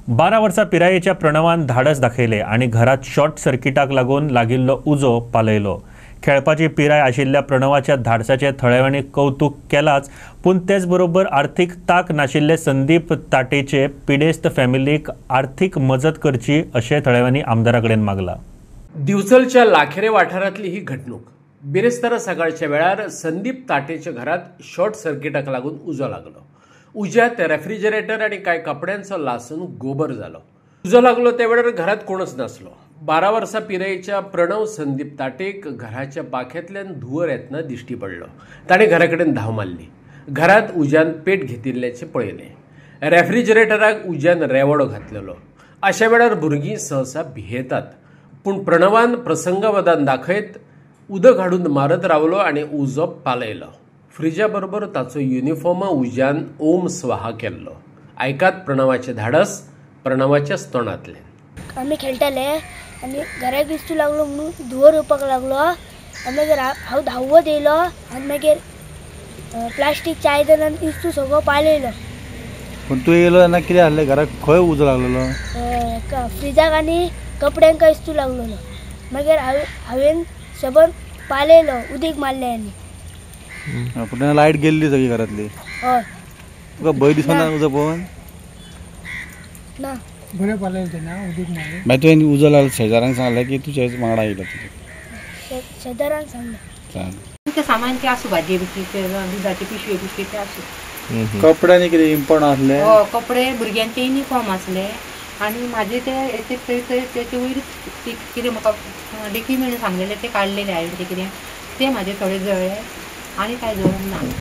12 वर्सां पिरायेच्या प्रणवान धाडस दाखयले आणि घरात शॉर्ट सर्किटाक लागून लागिल्लो उजो पालयलो। खेळपाची पिराय आशिल्ल्या प्रणवाच्या धाडसाचे थळेवणी कौतुक केलाच, पूण तेच बरोबर आर्थीक ताक नाशिल्ले संदीप ताटेचे पिडेस्त फॅमिलीक आर्थीक मजत करची अशें थळेवणी आमदाराकडेन मागला। दिवचलच्या लाखेरे वाठारांतली ही घडणूक। बिरेस्तारा सकाळच्या वेळार संदीप ताटेच्या घरात शॉर्ट सर्किटाक लागून उजो लागलो। उज्यात रेफ्रिजरेटर आणि काय कपड्यांचो लासून गोबर जालो। उजो लागलो त्या वेळार घरात कोणच नासलो। 12 वर्सां पिरायेच्या प्रणव संदीप ताटेक घराच्या पाख्यांतल्यान धुंवर येतना दिश्टी पडलो। ताणें घराकडेन धांव मारली। घरात उज्यान पेट घेतिल्ल्याचें पळयलें। रेफ्रिजरेटराक उज्यान रेवडो घातलेलो। अशा वेळार भुरगीं सहसा भियेतात, पूण प्रणवान प्रसंगवदान दाखयत उदक हाडून मारत रावलो आणि उजो पालयलो। फ्रिजा बरोबर ताचो युनिफॉर्म उज्यान ओम स्वाहा केल्लो। आयकात प्रणवाचें धाडस प्रणवाच्या तोंडांतलें। आमी खेळटाले आनी घराक दिसू लागलो म्हणून धुंवर येवपाक लागलो आनी मागीर हांव धांवत येयलो आनी मागीर प्लास्टीकच्या आयदनान इस्तू सगळो पालयलो। पण तूं येयलो तेन्ना कितें जालें? घराक खंय उजो लागलेलो? फ्रिजाक आनी कपड्यांक इस्तू लागलेलो। मागीर हांवें सबन पालयलो, उदीक मारलें आनी। पूण तेन्ना लायट गेल्ली सगळी घरांतली? हय। तुका भंय दिसना उजो पळोवन? ना, बरें पालयलें तेन्ना उदीक मारलें। मागीर तुवें उजो लागलो शेजाऱ्यांक सांगलें की तुजेच वांगडा येयलो तुजे? शेजाऱ्यांक सांगलें। ते सामान ते आसूं, भाजी बिजी दुधाची पिशवी बिशवी ते आसूं। कपड्यांनी कितें इम्पॉर्टंट आसलें? कपडे भुरग्यांचे युनिफॉर्म आसले आनी म्हाजे तेचे वयर कितें म्हाका देखी म्हणून सांगलेले ते काडलेले हांवें ते कितें ते म्हाजे थोडे जळ्ळे आनी कांय जळूंक ना।